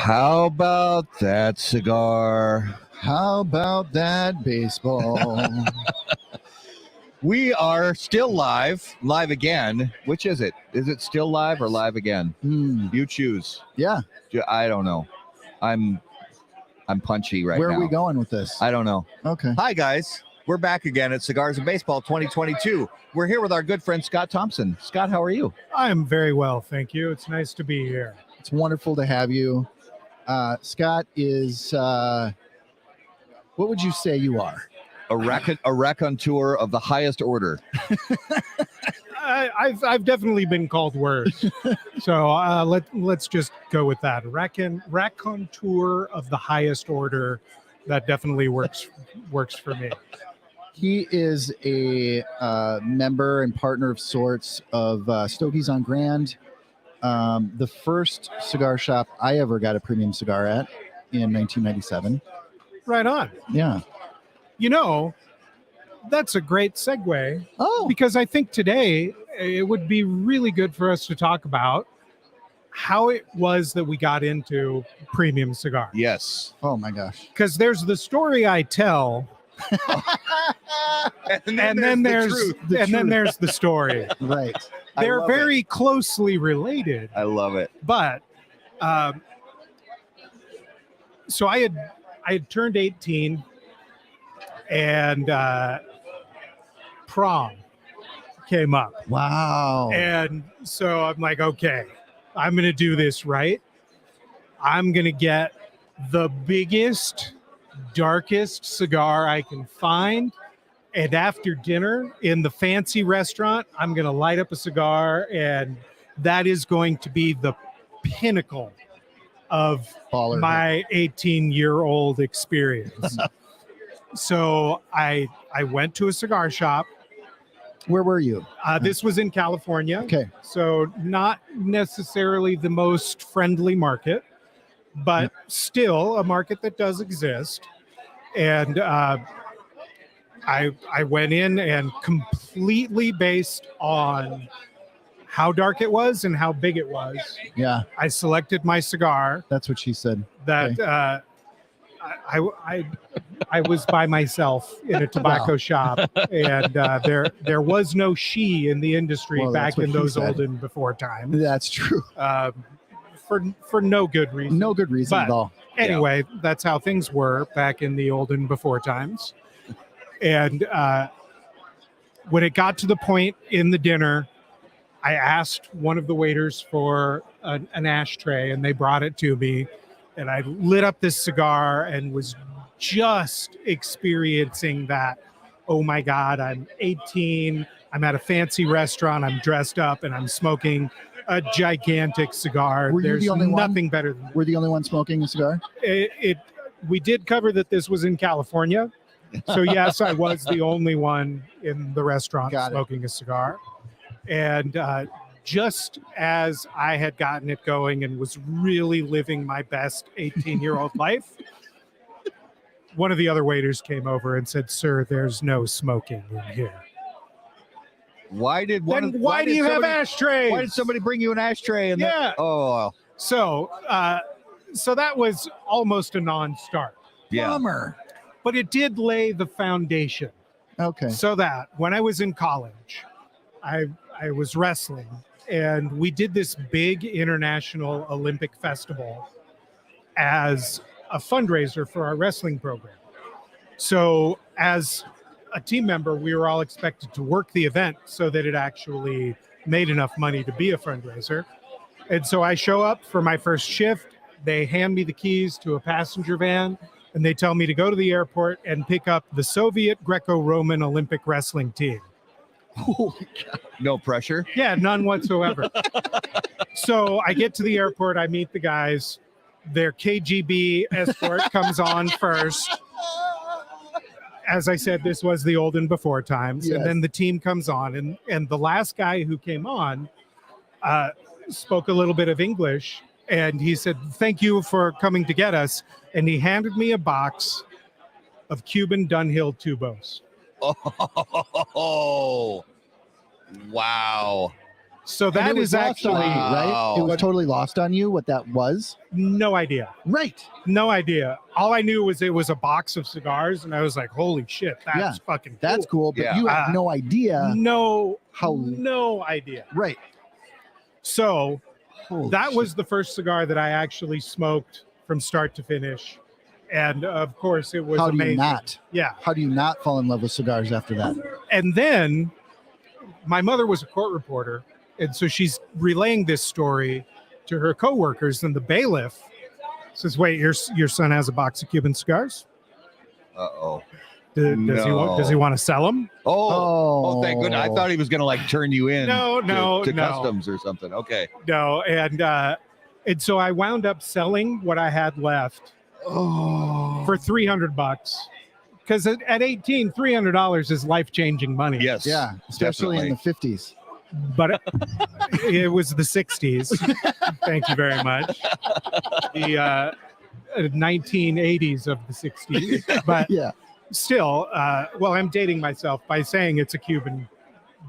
How about that cigar? How about that baseball? We are still live again. Which is it? Is it still live or live again? You choose. Yeah. I don't know. I'm punchy right now. Where are we going with this? I don't know. Okay. Hi, guys. We're back again at Cigars Baseball 2022. We're here with our good friend Scott Thomson. Scott, how are you? I am very well, thank you. It's nice to be here. It's wonderful to have you. Scott is, what would you say you are? A raconteur of the highest order. I've definitely been called worse, so let's just go with that. Raconteur of the highest order. That definitely works for me. He is a member and partner of sorts of Stogies on Grand, the first cigar shop I ever got a premium cigar at in 1997. Right on. Yeah. You know, that's a great segue. Oh. Because I think today it would be really good for us to talk about how it was that we got into premium cigars. Yes. Oh my gosh. Because there's the story I tell. and then there's the story. Right. They're very closely related. I love it. But so I had turned 18 and prom came up. Wow. And so I'm like, okay, I'm going to do this right. I'm going to get the biggest, darkest cigar I can find. And after dinner in the fancy restaurant, I'm going to light up a cigar. And that is going to be the pinnacle of my 18-year-old experience. So I went to a cigar shop. Where were you? This was in California. Okay. So not necessarily the most friendly market, but still a market that does exist. And I went in and completely based on how dark it was and how big it was. Yeah. I selected my cigar. That's what she said. That okay. I was by myself in a tobacco shop, and there was no she in the industry back in those olden before times. That's true. For no good reason. No good reason at all. Anyway, that's how things were back in the olden before times. And when it got to the point in the dinner, I asked one of the waiters for an ashtray, and they brought it to me. And I lit up this cigar and was just experiencing that, oh my God, I'm 18, I'm at a fancy restaurant, I'm dressed up, and I'm smoking a gigantic cigar. There's nothing better than that. Were the only one smoking a cigar? We did cover that this was in California. So yes, I was the only one in the restaurant smoking a cigar. And just as I had gotten it going and was really living my best 18-year-old life, one of the other waiters came over and said, "Sir, there's no smoking in here." Why do you have ashtrays? Why did somebody bring you an ashtray? And So that was almost a non-start. Yeah. Bummer. But it did lay the foundation. Okay. So that when I was in college, I was wrestling, and we did this big international Olympic festival as a fundraiser for our wrestling program. So as a team member, we were all expected to work the event so that it actually made enough money to be a fundraiser. And so I show up for my first shift. They hand me the keys to a passenger van, and they tell me to go to the airport and pick up the Soviet Greco-Roman Olympic wrestling team. Oh my God. No pressure? Yeah, none whatsoever. So I get to the airport, I meet the guys. Their KGB escort comes on first. As I said, this was the olden before times. Yes. And then the team comes on, and the last guy who came on spoke a little bit of English, and he said, "Thank you for coming to get us." And he handed me a box of Cuban Dunhill tubos. Oh, wow. So And that it was is lost on actually you, right? Wow. It was totally lost on you what that was. no idea. Right. No idea. All I knew was it was a box of cigars, and I was like, "Holy shit, that's Yeah, fucking cool." That's cool, but Yeah. you had no idea no how. idea. Right. So Holy that shit. was the first cigar that I actually smoked from start to finish, and of course, it was How do amazing. you not? Yeah, How do you not fall in love with cigars after that? and then my mother was a court reporter, and so she's relaying this story to her coworkers, and the bailiff says, "Wait, your son has a box of Cuban cigars? Uh-oh. Does he want to sell them?" Oh, thank goodness. I thought he was going to like turn you in No, to no. customs or something. Okay. No, and so I wound up selling what I had left for $300, because at 18, $300 is life-changing money. Yes. Yeah, especially in the 50s. But it was the 60s. Thank you very much. The 1980s of the 60s. But Yeah, still, well, I'm dating myself by saying it's a Cuban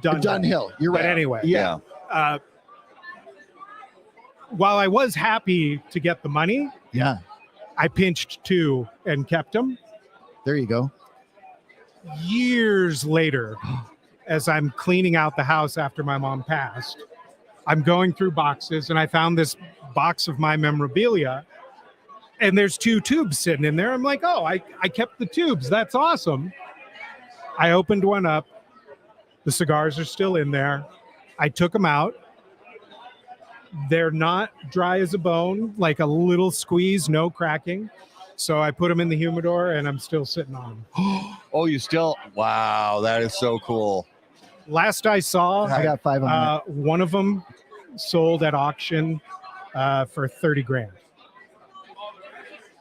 Dunhill. You're But right. anyway, Yeah. while I was happy to get the money, Yeah, I pinched two and kept them. there you go. Years later, as I'm cleaning out the house after my mom passed, I'm going through boxes, and I found this box of my memorabilia, and there's two tubes sitting in there. I'm like, oh, I kept the tubes. That's awesome. I opened one up. The cigars are still in there. I took them out. They're not dry as a bone, like a little squeeze, no cracking. So I put them in the humidor, and I'm still sitting on them. Oh, you still? Wow, that is so cool. Last I saw, I got 5 on one of them sold at auction for 30 grand.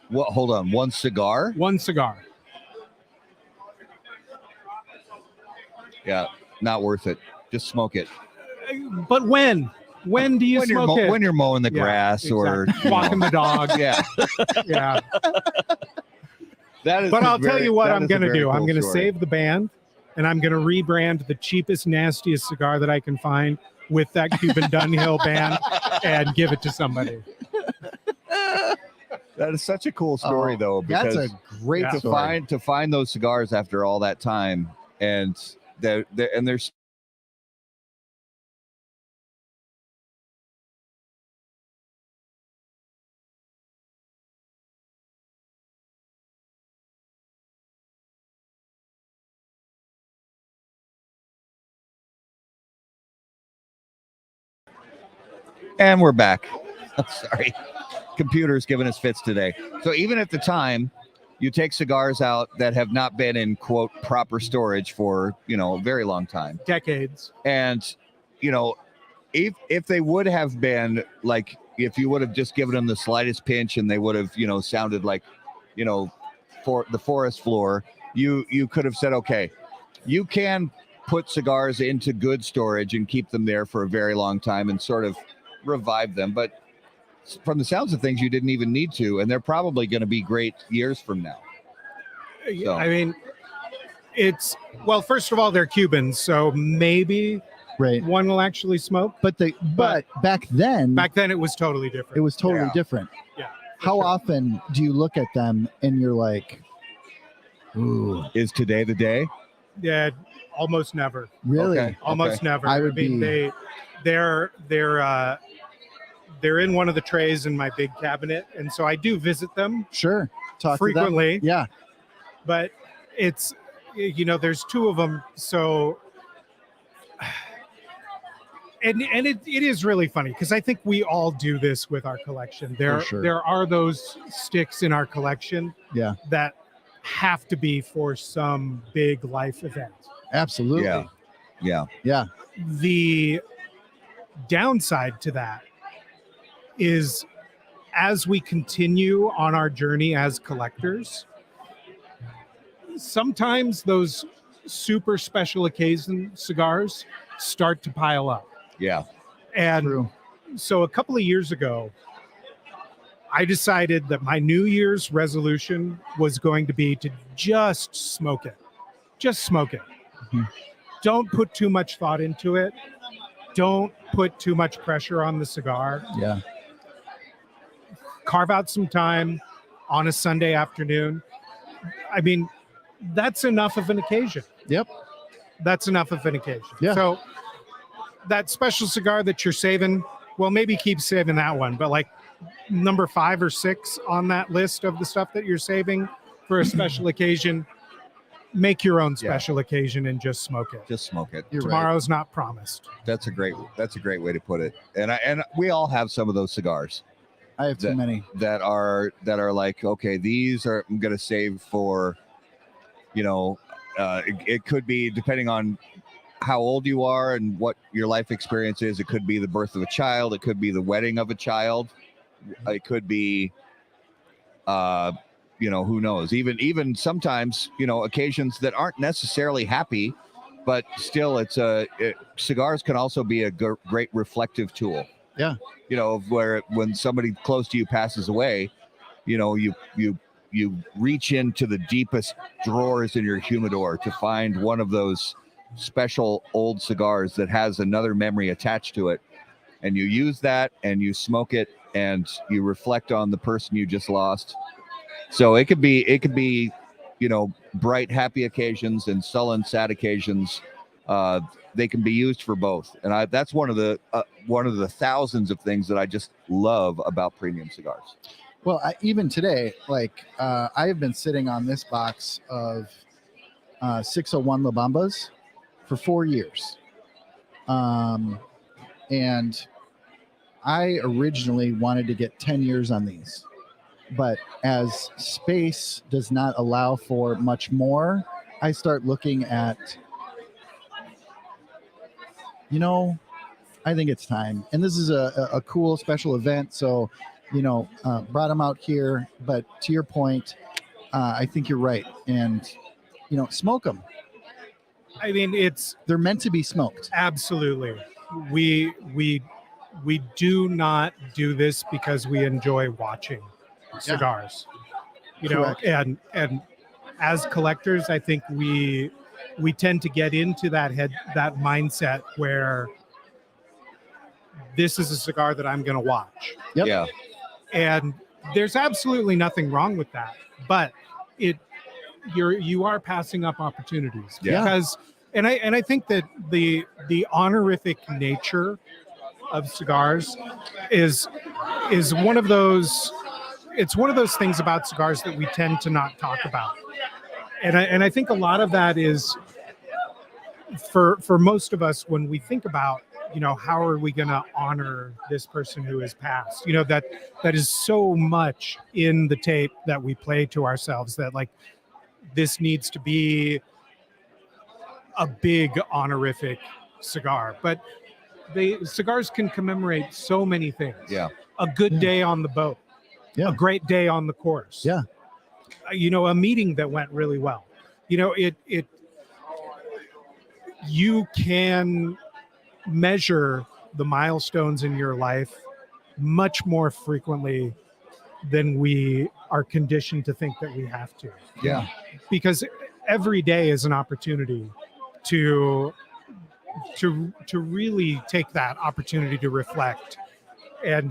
What? Hold on. One cigar? One cigar. Yeah, not worth it. Just smoke it. But when? When do you When you're, smoke it? when you're mowing the Yeah, grass or exactly. Walking the dog. yeah, Yeah. that is. But a I'll tell very- you what that I'm is a going to very do. I'm cool going to story. save the band, and I'm going to rebrand the cheapest, nastiest cigar that I can find with that Cuban Dunhill band and give it to somebody. That is such a cool story, though. That's Because a great Yeah. story. to find those cigars after all that time, and there's. And we're back. Sorry. Computer's giving us fits today. So even at the time, you take cigars out that have not been in quote proper storage for, a very long time. Decades. And, if they would have been like, if you would have just given them the slightest pinch and they would have, sounded like, for the forest floor, you could have said, okay, you can put cigars into good storage and keep them there for a very long time and sort of revive them. But from the sounds of things, you didn't even need to, and they're probably going to be great years from now. So. I mean, well, first of all, they're Cubans, so maybe Right. one will actually smoke. But back then, Back then, it was totally different. it was totally Yeah. different. Yeah. for How sure. often do you look at them and you're like, ooh, Is today the day? Yeah, almost never. really? Okay. Almost never. I would mean, be- they're in one of the trays in my big cabinet, and so I do visit them Sure. Talk frequently. to them. Yeah. But it's there's two of them, so and it is really funny because I think we all do this with our collection. There sure. there are those sticks in our collection Yeah. that have to be for some big life event. Absolutely. Yeah. Yeah. Yeah. The downside to that is as we continue on our journey as collectors, sometimes those super special occasion cigars start to pile up. Yeah. And True. so a couple of years ago, I decided that my New Year's resolution was going to be to just smoke it. Just smoke it. Mhm. Don't put too much thought into it. don't put too much pressure on the cigar. Yeah. Carve out some time on a Sunday afternoon. I mean, that's enough of an occasion. Yep. That's enough of an occasion. Yeah. So that special cigar that you're saving, well, maybe keep saving that one, but like number 5 or 6 on that list of the stuff that you're saving for a special occasion, make your own special occasion and just smoke it. Just smoke it. You're Tomorrow's not promised. That's a great way to put it. And we all have some of those cigars I have too many. that are like, okay, these are I'm gonna save for, it could be depending on how old you are and what your life experience is. It could be the birth of a child. It could be the wedding of a child. It could be, who knows? Even sometimes, occasions that aren't necessarily happy, but still, cigars can also be a great reflective tool. Yeah. Where when somebody close to you passes away, you reach into the deepest drawers in your humidor to find one of those special old cigars that has another memory attached to it, and you use that and you smoke it and you reflect on the person you just lost. So it could be bright happy occasions and sullen sad occasions. They can be used for both, and that's one of the thousands of things that I just love about premium cigars. Well, even today, I have been sitting on this box of 601 La Bambas for 4 years. And I originally wanted to get 10 years on these, but as space does not allow for much more, I start looking at, I think it's time. And this is a cool special event. So, brought them out here, but to your point, I think you're right. And, smoke them. I mean, they're meant to be smoked. Absolutely. We do not do this because we enjoy watching cigars. Correct. And as collectors, I think we tend to get into that mindset where this is a cigar that I'm going to watch. Yep. Yeah. And there's absolutely nothing wrong with that, but you are passing up opportunities. Yeah. Because and I think that the honorific nature of cigars is one of those things about cigars that we tend to not talk about. And I think a lot of that is for most of us when we think about, how are we going to honor this person who has passed? That is so much in the tape that we play to ourselves that this needs to be a big honorific cigar. But cigars can commemorate so many things. Yeah. A good day on the boat. Yeah. A great day on the course. Yeah. A meeting that went really well. You can measure the milestones in your life much more frequently than we are conditioned to think that we have to. Yeah. Because every day is an opportunity to really take that opportunity to reflect and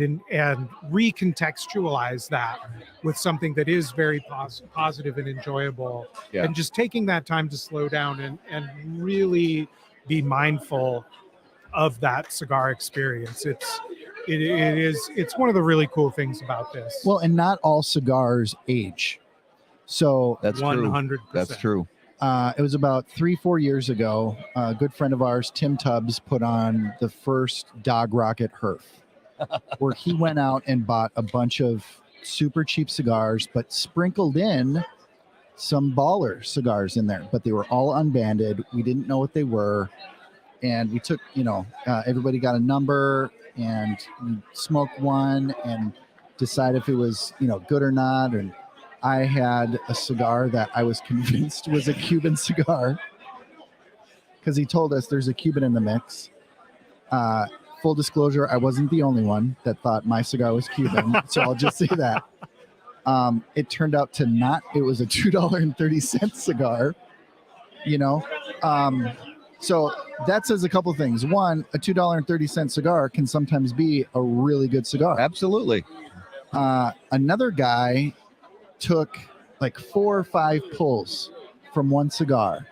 recontextualize that with something that is very positive and enjoyable. Yeah. And just taking that time to slow down and really be mindful of that cigar experience. It's one of the really cool things about this. Well, and not all cigars age. So That's 100%. true. That's true. It was about 3-4 years ago. A good friend of ours, Tim Tubbs, put on the first Dog Rocket Herf, where he went out and bought a bunch of super cheap cigars, but sprinkled in some baller cigars in there. But they were all unbanded. We didn't know what they were. And we took, everybody got a number and we smoked one and decide if it was, good or not. And I had a cigar that I was convinced was a Cuban cigar because he told us there's a Cuban in the mix. Full disclosure, I wasn't the only one that thought my cigar was Cuban, so I'll just say that. It turned out to not. It was a $2.30 cigar, So that says a couple things. One, a $2.30 cigar can sometimes be a really good cigar. Absolutely. Another guy took like 4 or 5 pulls from one cigar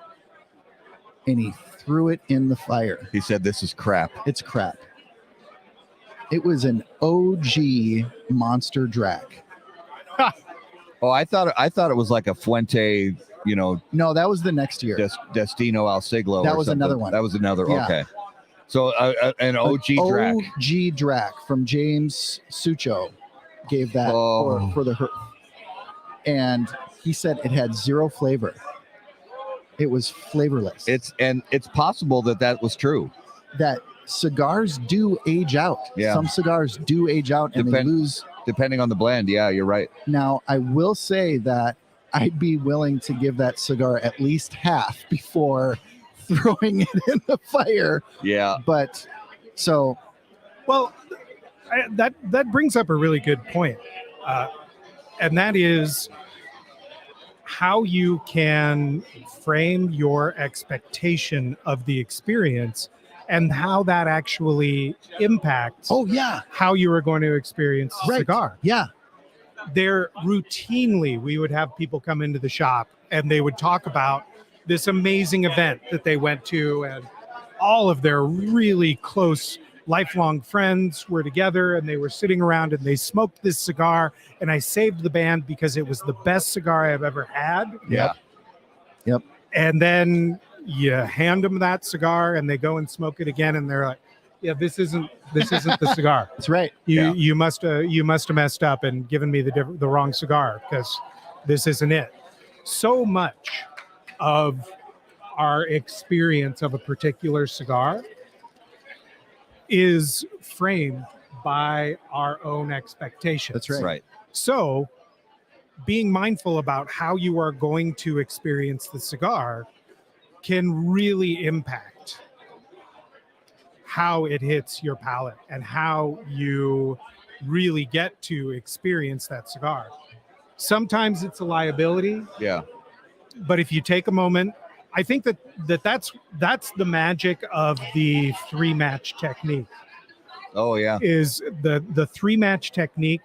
and he threw it in the fire. He said, "This is crap." It's crap. It was an OG monster drac. Oh, I thought it was like a Fuente, No, that was the next year. Destino Al Siglo. That or was something. another one. That was another. Yeah. Okay. So an OG drac. OG drac from James Sucho gave that for the hurt. And he said it had 0 flavor. It was flavorless. It's possible that was true. That cigars do age out. Yeah. Some cigars do age out and they lose. Depending on the blend. Yeah, you're right. Now, I will say that I'd be willing to give that cigar at least half before throwing it in the fire. Yeah. But so. Well, that brings up a really good point. And that is how you can frame your expectation of the experience and how that actually impacts how you are going to experience the cigar. Yeah. There routinely, we would have people come into the shop and they would talk about this amazing event that they went to, and all of their really close lifelong friends were together and they were sitting around and they smoked this cigar, and I saved the band because it was the best cigar I've ever had. Yeah. Yep. And then you hand them that cigar and they go and smoke it again and they're like, yeah, this isn't the cigar. That's right. You must have messed up and given me the wrong cigar, because this isn't it. So much of our experience of a particular cigar is framed by our own expectations. That's right. Right. So being mindful about how you are going to experience the cigar can really impact how it hits your palate and how you really get to experience that cigar. Sometimes it's a liability, Yeah. but if you take a moment, I think that's the magic of the 3-match technique. Oh yeah. Is the 3-match technique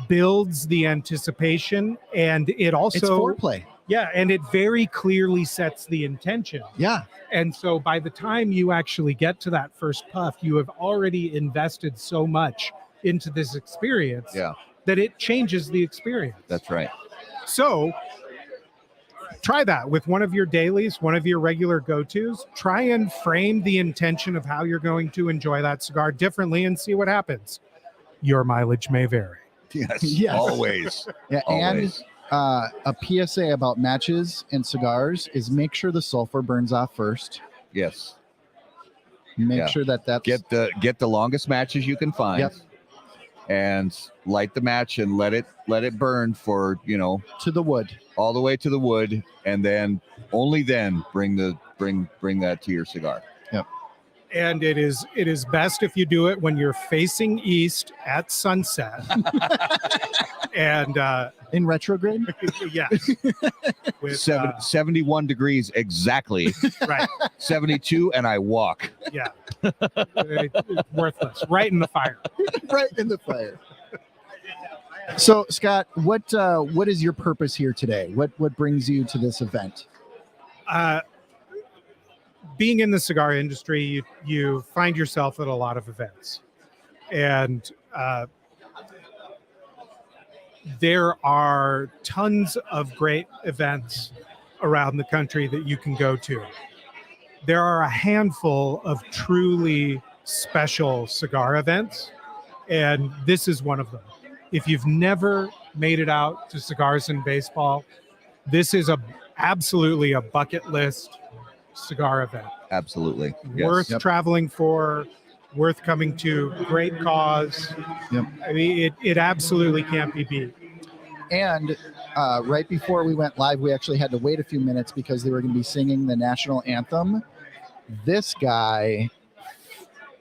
builds the anticipation, and it also It's foreplay. Yeah, and it very clearly sets the intention. Yeah. And so by the time you actually get to that first puff, you have already invested so much into this experience that it changes the experience. That's right. So try that with one of your dailies, one of your regular go-tos. Try and frame the intention of how you're going to enjoy that cigar differently and see what happens. Your mileage may vary. Yes. Always. Yeah. Always. And a PSA about matches and cigars is make sure the sulfur burns off first. Yes. Make sure that's Get the longest matches you can find. Yep. And light the match and let it burn for, to the wood. all the way to the wood, and then only then bring that to your cigar. Yep. And it is best if you do it when you're facing east at sunset. And In retrograde? yes. With 71 degrees exactly. right. 72 and I walk. Yeah. Worthless. Right in the fire. Right in the fire. So, Scott, what is your purpose here today? What brings you to this event? Being in the cigar industry, you find yourself at a lot of events, and there are tons of great events around the country that you can go to. There are a handful of truly special cigar events, and this is one of them. If you've never made it out to Cigars and Baseball, this is absolutely a bucket list cigar event. Absolutely. Yes. Worth traveling for, worth coming to, great cause. Yep. I mean, it absolutely can't be beat. And right before we went live, we actually had to wait a few minutes because they were going to be singing the national anthem. This guy,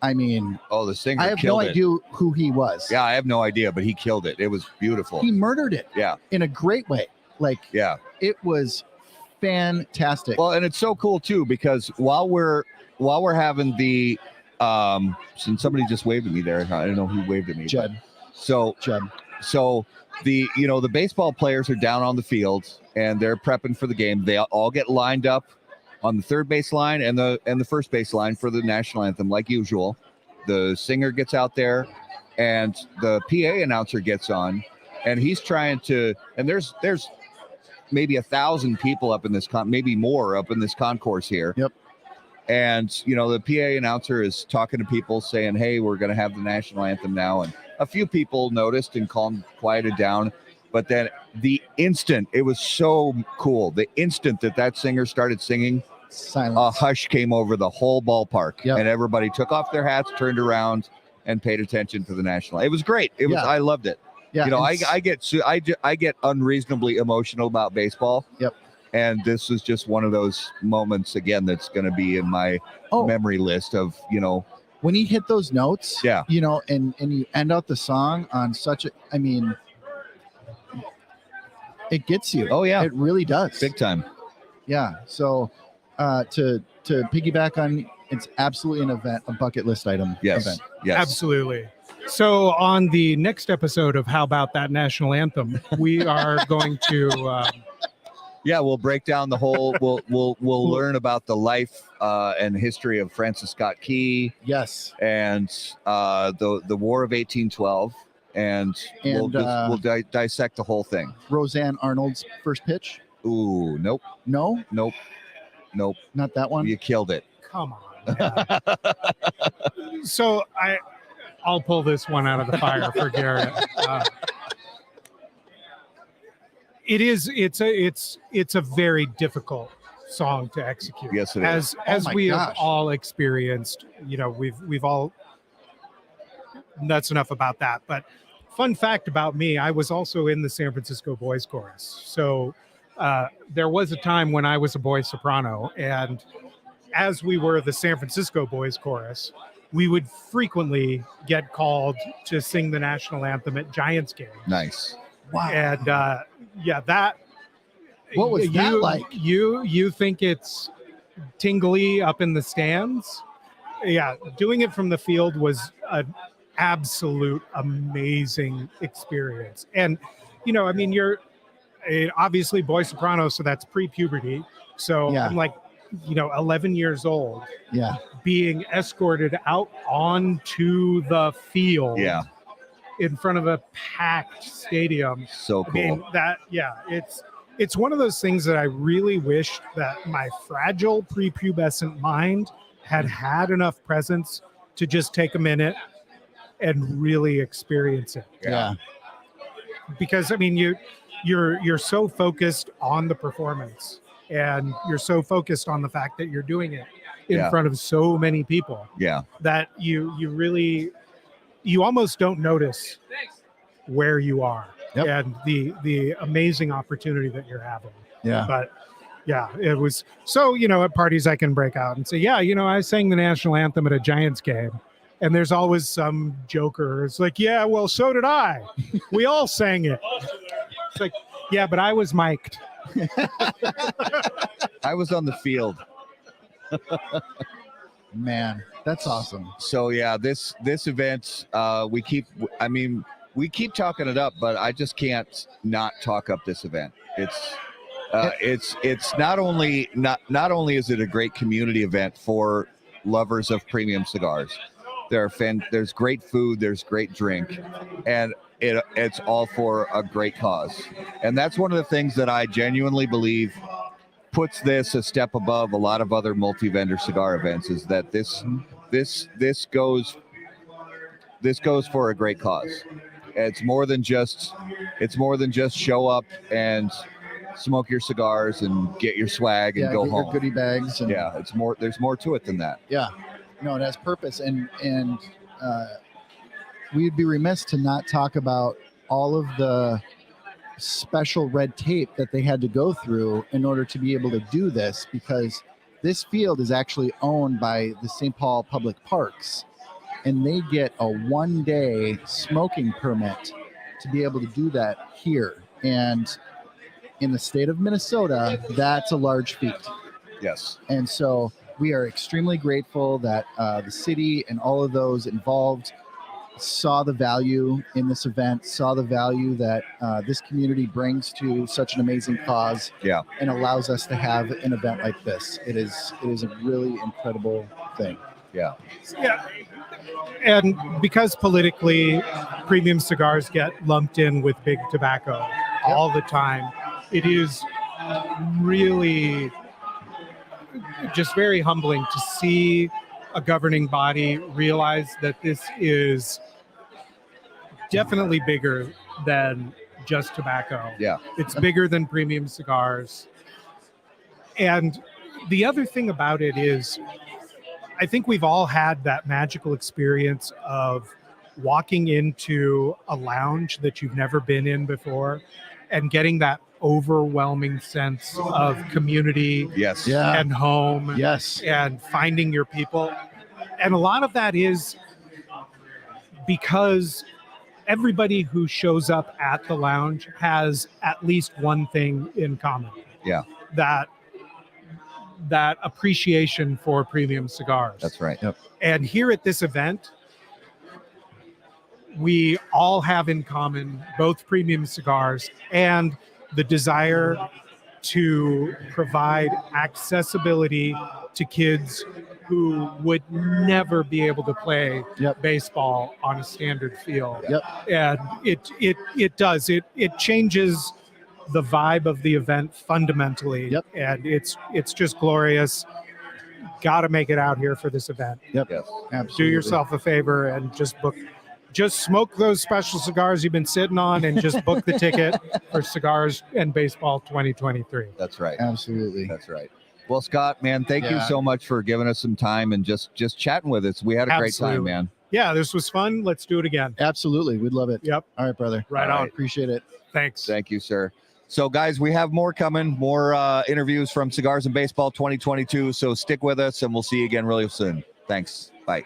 I mean, the singer I have killed no idea who he was. Yeah, I have no idea, but he killed it. It was beautiful. He murdered it. Yeah. In a great way. Like, Yeah. it was fantastic. Well, and it's so cool too, because while we're having the since somebody just waved at me there, I don't know who waved at me. Judd. So the the baseball players are down on the field and they're prepping for the game. They all get lined up on the third base line and the first base line for the national anthem, like usual. The singer gets out there, and the PA announcer gets on, and he's trying to. And there's maybe 1,000 people up in this maybe more up in this concourse here. Yep. And the PA announcer is talking to people, saying, "Hey, we're going to have the national anthem now." And a few people noticed and quieted down. But then the instant, it was so cool. The instant that singer started singing, silence. A hush came over the whole ballpark, Yep. and everybody took off their hats, turned around, and paid attention to the national. It was great. It was. I loved it. Yeah, I get unreasonably emotional about baseball. Yep. And this is just one of those moments again that's going to be in my memory list of when he hit those notes. Yeah. And you end out the song on such a. I mean, it gets you. Oh yeah, it really does. Big time. Yeah. So to piggyback on, it's absolutely an event, a bucket list item. Yes. Event. Yes. Absolutely. So on the next episode of How About That National Anthem, we are going to we'll break down the whole. We'll learn about the life and history of Francis Scott Key. Yes. And the War of 1812, and we'll dissect the whole thing. Roseanne Arnold's first pitch. Ooh, nope. No. Nope. Not that one. You killed it. come on. Man. So I'll pull this one out of the fire for Garrett. It's a very difficult song to execute. Yes, it is. As we have all experienced, we've all. That's enough about that. But fun fact about me, I was also in the San Francisco Boys Chorus. So there was a time when I was a boy soprano, and as we were the San Francisco Boys Chorus, we would frequently get called to sing the national anthem at Giants games. Nice. Wow. And that. What was that like? You think it's tingly up in the stands? Yeah, doing it from the field was an absolute amazing experience. And you're obviously boy soprano, so that's pre-puberty. So yeah. I'm like 11 years old. Yeah. Being escorted out onto the field. Yeah. In front of a packed stadium. So cool. It's one of those things that I really wish that my fragile prepubescent mind had enough presence to just take a minute and really experience it. Yeah. Because you're so focused on the performance, and you're so focused on the fact that you're doing it in front of so many people. Yeah. That you almost don't notice where you are. Yep. And the amazing opportunity that you're having. Yeah. But yeah, it was so, at parties I can break out and say, I sang the national anthem at a Giants game. And there's always some joker. It's like, yeah, well, so did I. We all sang it. It's like, yeah, but I was mic'd. I was on the field. Man, that's awesome. So yeah, this event, we keep talking it up, but I just can't not talk up this event. It's not only is it a great community event for lovers of premium cigars. There's great food, there's great drink, and it's all for a great cause. And that's one of the things that I genuinely believe puts this a step above a lot of other multi-vendor cigar events, is that this goes for a great cause. It's more than just show up and smoke your cigars and get your swag and go home. Your goodie bags. And, there's more to it than that. Yeah. No, it has purpose, and we'd be remiss to not talk about all of the special red tape that they had to go through in order to be able to do this, because this field is actually owned by the St. Paul Public Parks, and they get a 1-day smoking permit to be able to do that here. And in the state of Minnesota, that's a large feat. Yes. And so we are extremely grateful that the city and all of those involved saw the value in this event, saw the value that this community brings to such an amazing cause, Yeah. and allows us to have an event like this. It is a really incredible thing. Yeah. Yeah. And because politically, premium cigars get lumped in with big tobacco all the time, it is really just very humbling to see a governing body realize that this is definitely bigger than just tobacco. Yeah. It's bigger than premium cigars. And the other thing about it is, I think we've all had that magical experience of walking into a lounge that you've never been in before and getting that overwhelming sense of community Yes. Yeah. and home Yes. and finding your people. And a lot of that is because everybody who shows up at the lounge has at least one thing in common. Yeah. That appreciation for premium cigars. That's right. Yep. And here at this event, we all have in common both premium cigars and the desire to provide accessibility to kids who would never be able to play Yep. baseball on a standard field. Yep. And it does. It changes the vibe of the event fundamentally. Yep. And it's just glorious. Got to make it out here for this event. Yep. Yes. Absolutely. Do yourself a favor and just smoke those special cigars you've been sitting on and just book the ticket for Cigars and Baseball 2023. That's right. Absolutely. That's right. Well, Scott, man, thank you Yeah. so much for giving us some time and just chatting with us. We had a great time, Absolutely. man. Yeah, this was fun. Let's do it again. Absolutely. We'd love it. Yep. All right, brother. Right All on. right. Appreciate it. Thanks. Thank you, sir. So, guys, we have more coming, more interviews from Cigars and Baseball 2022. So stick with us, and we'll see you again really soon. Thanks. Bye.